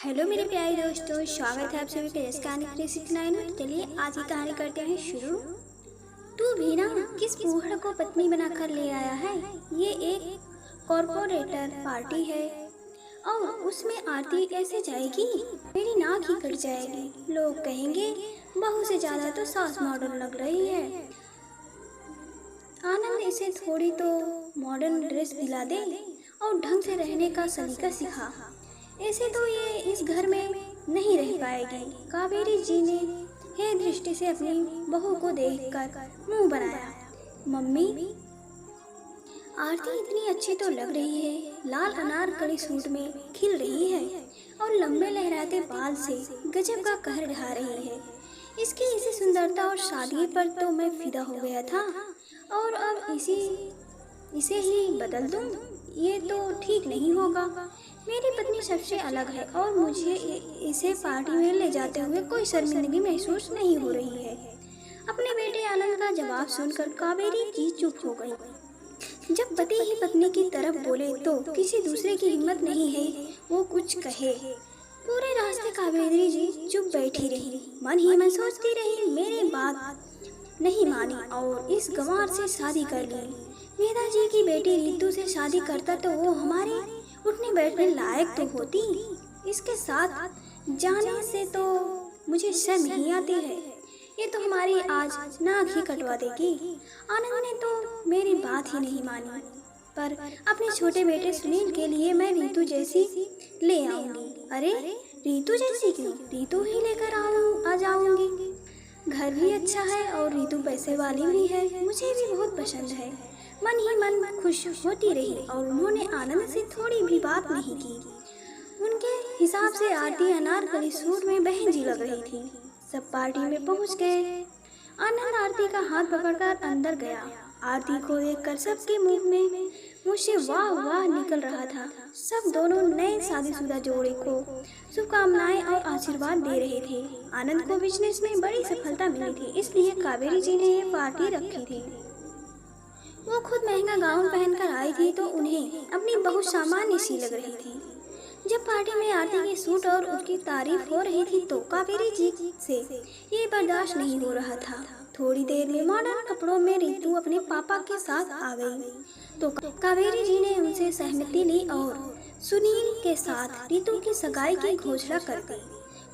Hello मेरे प्यारे दोस्तों, स्वागत है आप सभी के यस कहानी 369 में। चलिए आज की कहानी करते हैं शुरू। तू भी ना किस बूढ़े को पत्नी बनाकर ले आया है। ये एक कॉर्पोरेटर पार्टी है और उसमें आरती ऐसे जाएगी, मेरी नाक ही कट जाएगी। लोग कहेंगे बहू से ज्यादा तो सास मॉडर्न लग रही है। आनंद इसे थोड़ी तो मॉडर्न ड्रेस दिला दे और ढंग से रहने का सलीका सिखा। ऐसे तो ये इस घर में नहीं रह पाएगी। कावेरी जी ने हे दृष्टि से अपनी बहू को देखकर मुंह बनाया। मम्मी, आरती इतनी अच्छी तो लग रही है। लाल अनारकली सूट में खिल रही है और लंबे लहराते बाल से गजब का कहर ढा रही है। इसकी इसी सुंदरता और शादी पर तो मैं फिदा हो गया था और अब इसे ही बदल दूं? ये तो ठीक नहीं होगा। मेरी पत्नी सबसे अलग है और मुझे इसे पार्टी में ले जाते हुए कोई शर्मिंदगी महसूस नहीं हो रही है। अपने बेटे आनंद का जवाब सुनकर कावेरी जी चुप हो गई। जब पति ही पत्नी की तरफ बोले तो किसी दूसरे की हिम्मत नहीं है वो कुछ कहे। पूरे रास्ते कावेरी जी चुप बैठी रही, मन ही मन सोचती रही, मेरी बात नहीं मानी और इस गंवार से शादी कर ली। मेधा जी की बेटी रीतू से शादी करता तो वो हमारे उठने बैठने लायक तो होती। इसके साथ जाने से तो मुझे शर्म ही आती है। ये तो हमारी आज नाक ही कटवा देगी। आनंद ने तो मेरी बात ही नहीं मानी, पर अपने छोटे बेटे सुनील के लिए मैं रीतू जैसी ले आऊंगी। अरे रीतू जैसी क्यों, रीतू ही लेकर आ जाऊंगी। घर भी अच्छा है और रीतू पैसे वाली भी है, मुझे भी बहुत पसंद है। मन ही मन खुश होती रही और उन्होंने आनंद से थोड़ी भी बात नहीं की। उनके हिसाब से आरती अनारकली सूट में बहन जी लग रही थी। सब पार्टी में पहुंच गए। आनंद आरती का हाथ पकड़कर अंदर गया। आरती को देखकर सबके मुंह में मुझसे वाह वाह निकल रहा था। सब दोनों नए शादीशुदा जोड़े को शुभकामनाएं और आशीर्वाद दे रहे थे। आनंद को बिजनेस में बड़ी सफलता मिली थी, इसलिए कावेरी जी ने ये पार्टी रखी थी। वो खुद महंगा गाउन पहनकर आई थी तो उन्हें अपनी बहुत सामान्य सी लग रही थी। जब पार्टी में आरती के सूट और उसकी तारीफ हो रही थी तो कावेरी जी से ये बर्दाश्त नहीं हो रहा था। थोड़ी देर में मॉडर्न कपड़ों में रीतू अपने पापा के साथ आ गई तो कावेरी जी ने उनसे सहमति ली और सुनील के साथ रीतू की सगाई की घोषणा कर दी।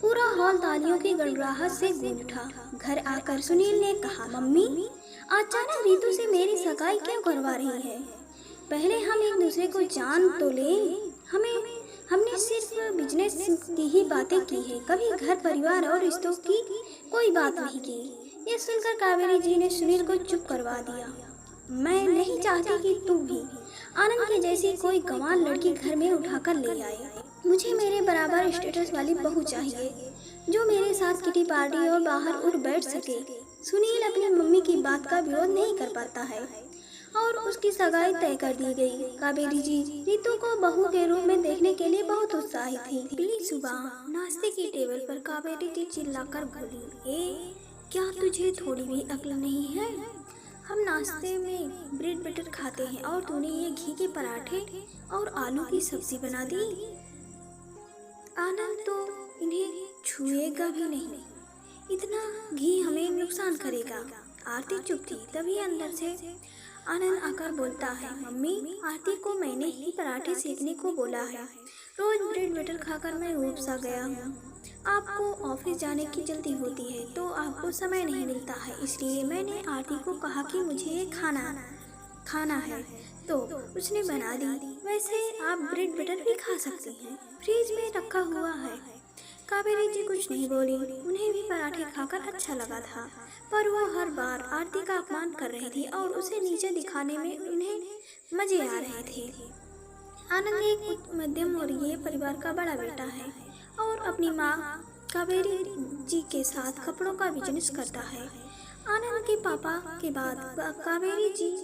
पूरा हॉल तालियों की गड़गड़ाहट से गूंज उठा। घर आकर सुनील ने कहा, मम्मी अचानक रीतू से मेरी सगाई क्यों करवा रही है? पहले हम एक दूसरे को जान तो लें। हमने सिर्फ बिजनेस की ही बातें की है, कभी घर परिवार और रिश्तों की कोई बात नहीं की। ये सुनकर कावेरी जी ने सुनील को चुप करवा दिया। मैं नहीं चाहती कि तू भी आनंद की जैसी कोई गंवार लड़की घर में उठाकर ले आए। मुझे मेरे बराबर स्टेटस वाली बहू चाहिए जो मेरे साथ किटी पार्टी और बाहर उठ बैठ सके। सुनील अपनी मम्मी की बात का विरोध नहीं कर पाता है और उसकी सगाई तय कर दी गई। कावेरी जी रीतू को बहू के रूप में देखने के लिए बहुत उत्साहित थी। अगली सुबह नाश्ते की टेबल पर कावेरी जी चिल्लाकर बोली, ए क्या तुझे थोड़ी भी अक्ल नहीं है? हम नाश्ते में ब्रेड बटर खाते हैं और तूने ये घी के पराठे और आलू की सब्जी बना दी। आनंद तो इन्हें छुएगा भी नहीं, इतना घी हमें नुकसान करेगा। आरती चुप थी, तभी अंदर से आनंद आकर बोलता है, मम्मी आरती को मैंने ही पराठे सेकने को बोला है। रोज ब्रेड बटर खाकर मैं ऊब सा गया हूँ। आपको ऑफिस जाने की जल्दी होती है तो आपको समय नहीं मिलता है, इसलिए मैंने आरती को कहा कि मुझे ये खाना है तो उसने बना दी। वैसे आप ब्रेड बटर भी खा सकती हैं, फ्रिज में रखा हुआ है। कावेरी जी कुछ नहीं बोली। उन्हें भी पराठे खाकर अच्छा लगा था, पर वो हर बार आरती का अपमान कर रही थी और उसे नीचे दिखाने में उन्हें मजे आ रहे थे। आनंद एक उच्च मध्यम वर्गीय परिवार का बड़ा बेटा है और अपनी माँ कावेरी जी के साथ कपड़ों का बिजनेस करता है। आनंद के पापा के बाद कावेरी जी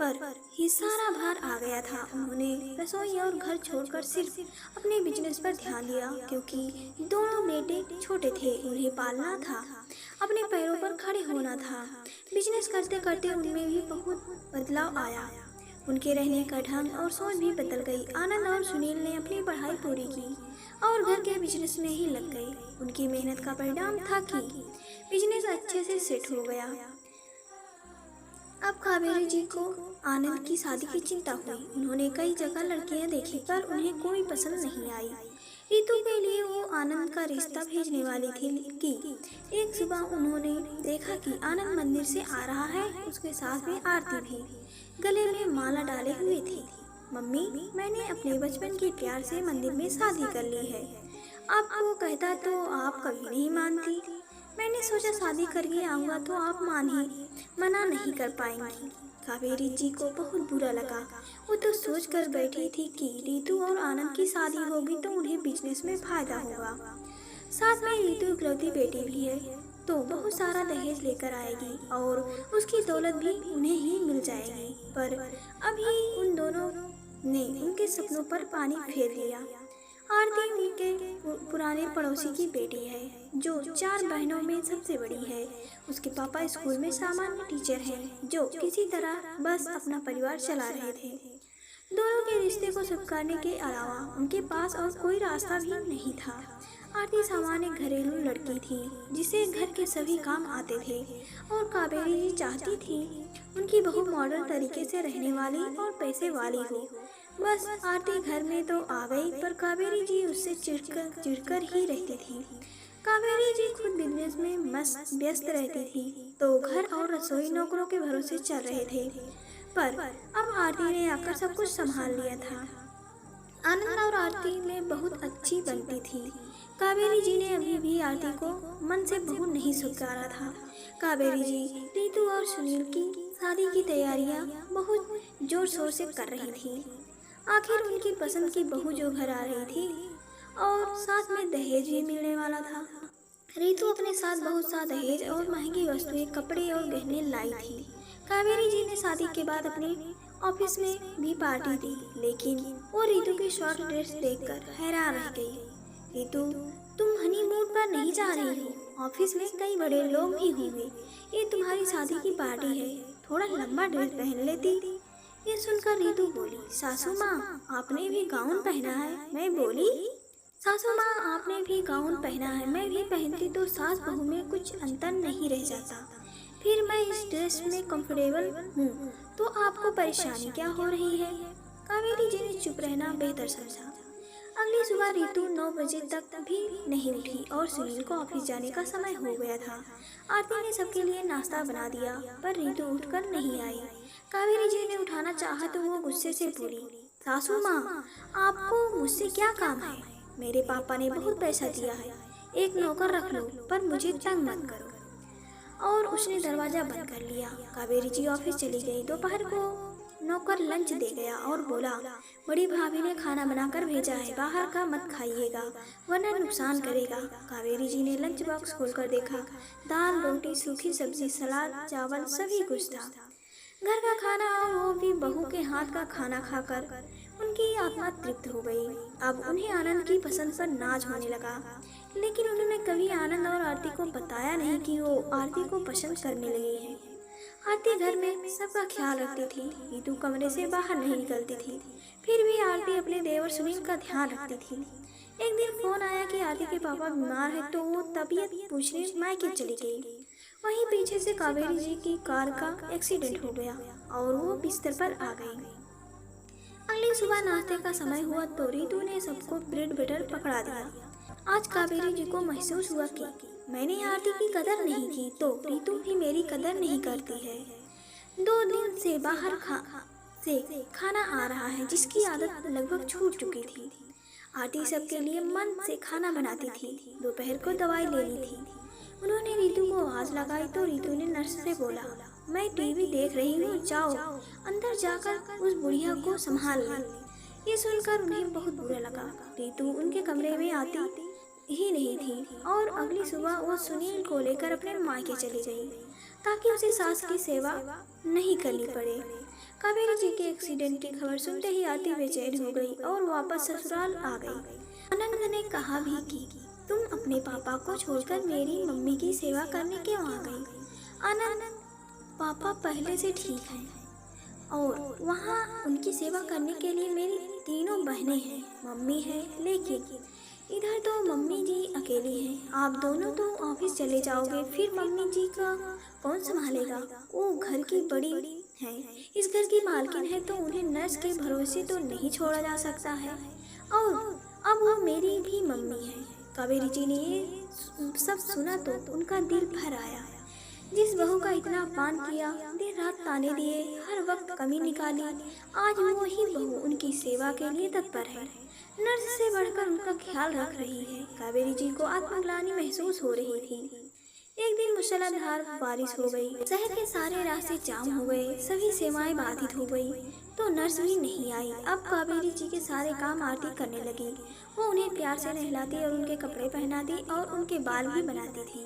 पर ही सारा भार आ गया था। उन्होंने रसोई और घर छोड़कर सिर्फ अपने बिजनेस पर ध्यान दिया, क्योंकि दोनों बेटे छोटे थे, उन्हें पालना था, अपने पैरों पर खड़े होना था। बिजनेस करते करते उनमें भी बहुत बदलाव आया। उनके रहने का ढंग और सोच भी बदल गई। आनंद और सुनील ने अपनी पढ़ाई पूरी की और घर के बिजनेस में ही लग गए। उनकी मेहनत का परिणाम था कि बिजनेस अच्छे से सेट हो गया। अब कावेरी जी को आनंद की शादी की चिंता हुई। उन्होंने कई जगह लड़कियां देखी पर उन्हें कोई पसंद नहीं आई। रितु के लिए वो आनंद का रिश्ता भेजने वाली थी कि एक सुबह उन्होंने देखा कि आनंद मंदिर से आ रहा है। उसके साथ में आरती भी गले में माला डाले हुए थी। मम्मी, मैंने अपने बचपन के प्यार से मंदिर में शादी कर ली है। अब वो कहता तो आप कभी नहीं मानती। मैंने सोचा शादी करके आऊँगा तो आप मना नहीं कर पाएंगी। कावेरी जी को बहुत बुरा लगा। वो तो सोच कर बैठी थी कि रितु और आनंद की शादी होगी तो उन्हें बिजनेस में फायदा होगा। साथ में रितु इकलौती बेटी भी है तो बहुत सारा दहेज लेकर आएगी और उसकी दौलत भी उन्हें ही मिल जाएगी। पर अभी उन दोनों ने उनके सपनों पर पानी फेर दिया। आरती उनके पुराने पड़ोसी की बेटी है जो 4 बहनों में सबसे बड़ी है। उसके पापा स्कूल में सामान्य टीचर हैं जो किसी तरह बस अपना परिवार चला रहे थे। दोनों के रिश्ते को स्वीकारने के अलावा उनके पास और कोई रास्ता भी नहीं था। आरती सामान्य घरेलू लड़की थी जिसे घर के सभी काम आते थे और कावेरी जी चाहती थी उनकी बहू मॉडर्न तरीके से रहने वाली और पैसे वाली हो। बस आरती घर में तो आ गई पर कावेरी जी उससे चिढ़कर ही रहती थी। कावेरी जी खुद बिजनेस में मस्त व्यस्त रहती थी तो घर और रसोई नौकरों के भरोसे चल रहे थे। पर अब आरती ने आकर सब कुछ संभाल लिया था। आनंद और आरती में बहुत अच्छी बनती थी। कावेरी जी ने अभी भी आरती को मन से बहुत नहीं स्वीकारा था। कावेरी जी रितु और सुनील की शादी की तैयारियां बहुत जोर शोर से कर रही थी। आखिर उनकी पसंद की बहू जो घर आ रही थी और साथ में दहेज भी मिलने वाला था। रितु अपने साथ बहुत सा दहेज और महंगी वस्तुएं, कपड़े और गहने लाई थी। कावेरी जी ने शादी के बाद अपने ऑफिस में भी पार्टी दी लेकिन वो रितु की शॉर्ट ड्रेस देखकर हैरान रह गई। रितु, तुम हनीमून पर नहीं जा रही हो? ऑफिस में कई बड़े लोग भी होंगे। ये तुम्हारी शादी की पार्टी है, थोड़ा लंबा ड्रेस पहन लेती। ये सुनकर रितु बोली, सासू माँ, आपने भी गाउन पहना है। मैं बोली, सासू माँ, आपने भी गाउन पहना है, मैं भी पहनती तो सास बहू में कुछ अंतर नहीं रह जाता। फिर मैं इस ड्रेस में कंफर्टेबल हूँ तो आपको परेशानी क्या हो रही है? कावेरी जी ने चुप रहना बेहतर समझा। अगली सुबह रितु 9 बजे तक भी नहीं उठी और सुनील को ऑफिस जाने का समय हो गया था। आरती ने सबके लिए नाश्ता बना दिया पर रितु उठकर नहीं आई। कावेरी जी ने उठाना चाहा तो वो गुस्से से बोली, सासू माँ, आपको मुझसे क्या काम है? मेरे पापा ने बहुत पैसा दिया है, एक नौकर रख लो पर मुझे तंग मत करो। और उसने दरवाजा बंद कर लिया। कावेरी जी ऑफिस चली गई। दोपहर को नौकर लंच दे गया और बोला, बड़ी भाभी ने खाना बनाकर भेजा है, बाहर का मत खाइएगा वरना नुकसान करेगा। कावेरी जी ने लंच बॉक्स खोलकर देखा, दाल, रोटी, सूखी सब्जी, सलाद, चावल सभी कुछ था। घर का खाना और वो भी बहू के हाथ का खाना खाकर उनकी आत्मा तृप्त हो गई। अब उन्हें आनंद की पसंद पर नाज होने लगा लेकिन उन्होंने कभी आनंद और आरती को बताया नहीं कि वो आरती को पसंद करने लगी है। आरती घर में सबका ख्याल रखती थी। रितु कमरे से बाहर नहीं निकलती थी फिर भी आरती अपने देवर सुनील का ध्यान रखती थी। एक दिन फोन आया कि आरती के पापा बीमार है तो वो तबीयत पूछने मायके चली गई। वहीं पीछे से कावेरी जी की कार का एक्सीडेंट हो गया और वो बिस्तर पर आ गई। अगली सुबह नाश्ते का समय हुआ तो रितु ने सबको ब्रेड बटर पकड़ा दिया। आज कावेरी जी को महसूस हुआ कि मैंने आरती की कदर नहीं की तो रितु भी मेरी कदर नहीं करती है। 2 दिन से बाहर से खाना आ रहा है जिसकी आदत लगभग छूट चुकी थी। आरती सबके लिए मन से खाना बनाती थी। दोपहर को दवाई लेनी थी। उन्होंने रितु को आवाज लगाई तो रितु ने नर्स से बोला, मैं टीवी देख रही हूँ, जाओ अंदर जाकर उस बुढ़िया को संभाल ले। ये सुनकर उन्हें बहुत बुरा लगा। रितु उनके कमरे में आती ही नहीं थी और अगली सुबह वो सुनील को लेकर अपने मायके चली गई ताकि उसे सास की सेवा नहीं करनी पड़े। कावेरी जी के एक्सीडेंट की खबर सुनते ही आरती बेचैन हो गई और वापस ससुराल आ गई। आनंद ने कहा भी कि तुम अपने पापा को छोड़कर मेरी मम्मी की सेवा करने क्यों आ गई? आनंद, पापा पहले से ठीक हैं और वहाँ उनकी सेवा करने के लिए मेरी 3 बहनें हैं, मम्मी है, लेकिन इधर तो मम्मी जी अकेली हैं। आप दोनों तो ऑफिस चले जाओगे, फिर मम्मी जी का कौन संभालेगा? वो घर की बड़ी हैं, इस घर की मालकिन है, तो उन्हें नर्स के भरोसे तो नहीं छोड़ा जा सकता है। और अब वो मेरी भी मम्मी है। कावेरी जी ने ये सब सुना तो उनका दिल भर आया। जिस बहू का इतना अपमान किया, दिन रात ताने दिए, हर वक्त कमी निकाली, आज वो ही बहू उनकी सेवा के लिए तत्पर है। नर्स से बढ़कर उनका ख्याल रख रही है। कावेरी जी को आत्मग्लानि महसूस हो रही थी। एक दिन मूसलाधार बारिश हो गई, शहर के सारे रास्ते जाम हो गए, सभी सेवाएं बाधित हो गई, तो नर्स भी नहीं आई। अब कावेरी जी के सारे काम आरती करने लगी। वो उन्हें प्यार से नहलाती और उनके कपड़े पहनाती और उनके बाल भी बनाती थी।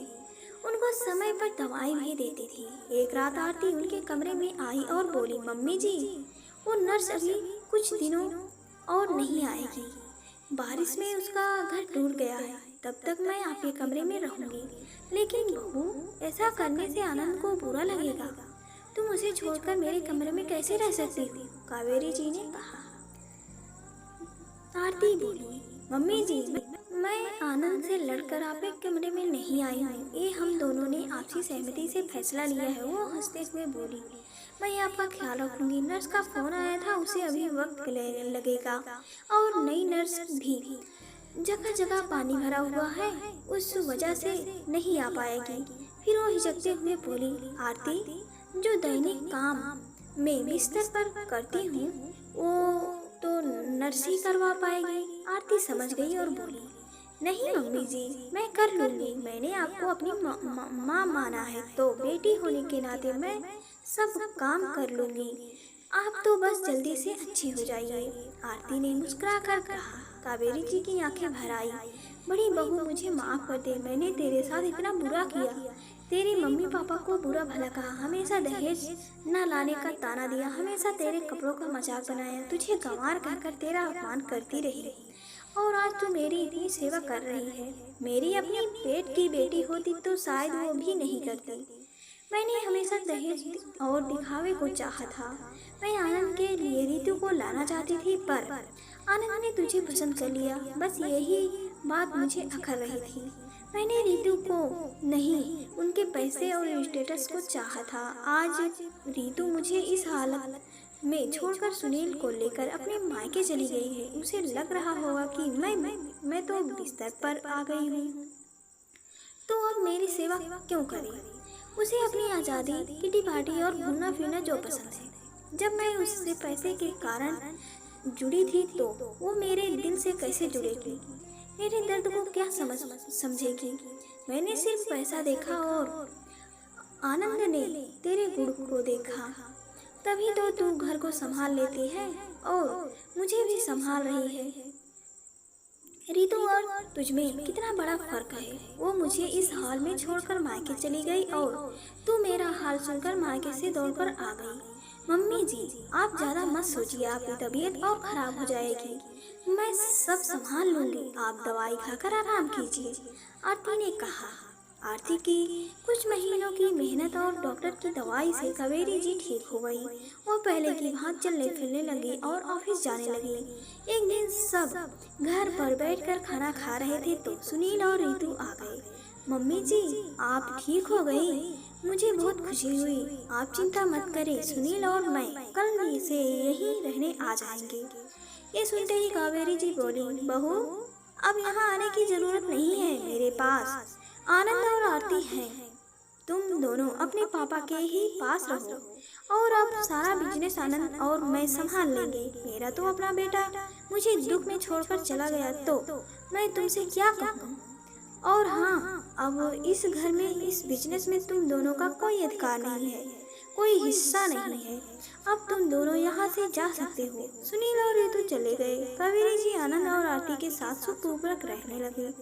उनको समय पर दवाई भी देती थी। एक रात आरती उनके कमरे में आई और बोली, मम्मी जी, वो नर्स अभी कुछ दिनों और नहीं आएगी। बारिश में उसका घर टूट गया है, तब तक मैं आपके कमरे में रहूंगी। लेकिन बहू, ऐसा करने से आनंद को बुरा लगेगा। तुम उसे छोड़कर मेरे कमरे में कैसे रह सकती हो? कावेरी जी ने कहा। आरती बोली, मम्मी जी, मैं आनंद से लड़कर आपके कमरे में नहीं आई हूँ। ये हम दोनों ने आपसी सहमति से फैसला लिया है। वो हंसते हुए बोली, मैं आपका ख्याल रखूंगी। नर्स का फोन आया था, उसे अभी वक्त लगेगा और नई नर्स भी जगह जगह पानी भरा हुआ है, उस वजह से नहीं आ पाएगी। फिर वो हिचकते हुए बोली, आरती, जो दैनिक काम मैं बिस्तर पर करती हूँ वो तो नर्स ही करवा पाएगी। आरती समझ गई और बोली, नहीं मम्मी जी, मैं कर लूँगी। मैंने आपको अपनी माँ माना है, तो बेटी होने के नाते मैं सब काम कर लूँगी। आप तो बस जल्दी से अच्छी हो जाइए। आरती ने मुस्कुरा कर कहा। कावेरी जी की आंखें भर आई। बड़ी बहू, मुझे माफ़ कर दे। मैंने तेरे साथ इतना बुरा किया। तेरे मम्मी पापा को बुरा भला कहा, हमेशा दहेज न लाने का ताना दिया, हमेशा तेरे कपड़ों का मजाक बनाया, तुझे गंवार कहकर तेरा अपमान करती रही, और आज तू मेरी इतनी सेवा कर रही है। मेरी अपनी पेट की बेटी होती तो शायद वो भी नहीं करती। मैंने हमेशा दहेज और दिखावे को चाहा था। मैं आनंद के लिए रीतू को लाना चाहती थी, पर आनंद ने तुझे पसंद कर लिया। बस यही बात मुझे अखर रही थी। मैंने रीतू को नहीं, उनके पैसे और स्टेटस को चाहा था। आज रीतू मुझे इस हालत में छोड़कर सुनील को लेकर अपने मायके चली गई है। उसे लग रहा होगा कि मैं तो बिस्तर पर आ गई हूँ, तो अब मेरी सेवा क्यों करे? उसे अपनी आज़ादी, किटी पार्टी और घूमना फिरना जो पसंद है। जब मैं उससे पैसे के कारण जुड़ी थी, तो वो मेरे दिल से कैसे जुड़ेगी? मेरे दर्द को क्या समझेगी? मैंने सिर्फ पैसा देखा और आनंद ने तेरे गुण को देखा, तभी तो तू घर को संभाल लेती है और मुझे भी संभाल रही है। रीतू और तुझमें कितना बड़ा फर्क है। वो मुझे इस हाल में छोड़कर मायके चली गई और तू मेरा हाल सुनकर मायके से दौड़कर आ गई। मम्मी जी, आप ज़्यादा मत सोचिए, आपकी तबीयत और ख़राब हो जाएगी। मैं सब संभाल लूँगी, आप दवाई खाकर आराम कीजिए, आरती ने कहा। आरती की कुछ महीनों की मेहनत और डॉक्टर की दवाई से कावेरी जी ठीक हो गई। वो पहले की भांति चलने फिरने लगी और ऑफिस जाने लगी। एक दिन सब घर पर बैठकर खाना खा रहे थे, तो सुनील और रीतू आ गए। मम्मी जी, आप ठीक हो गई? मुझे बहुत खुशी हुई। आप चिंता मत करें, सुनील और मैं कल से यहीं रहने आ जाएंगे। ये सुनते ही कावेरी जी बोली, बहू, अब यहाँ आने की जरूरत नहीं है। मेरे पास आनंद और आरती हैं। तुम दोनों अपने पापा के ही पास रहो, और अब सारा बिजनेस आनंद और मैं संभाल लेंगे। मेरा तो अपना बेटा मुझे दुख में छोड़कर चला गया, तो मैं तुमसे क्या कहूँ? और हाँ, अब इस घर में, इस बिजनेस में तुम दोनों का कोई अधिकार नहीं है, कोई हिस्सा नहीं है। अब तुम दोनों यहाँ से जा सकते हो। सुनील और ऋतु चले गए। कावेरी जी आनंद और आरती के साथ सुखपूर्वक रहने लगे।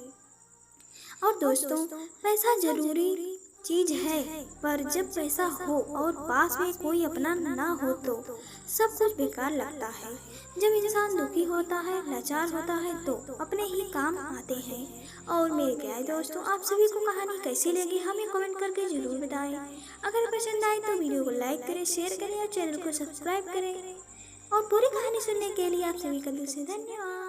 और दोस्तों, पैसा जरूरी चीज है, पर जब पैसा हो और पास में कोई अपना ना हो तो सब कुछ बेकार लगता है। जब इंसान दुखी होता है, लाचार होता है, तो अपने ही काम आते हैं। और मेरे प्यारे दोस्तों, आप सभी को कहानी कैसी लगी हमें कमेंट करके जरूर बताएं। अगर पसंद आए तो वीडियो को लाइक करें, शेयर करें और चैनल को सब्सक्राइब करें। और पूरी कहानी सुनने के लिए आप सभी का दिल से धन्यवाद।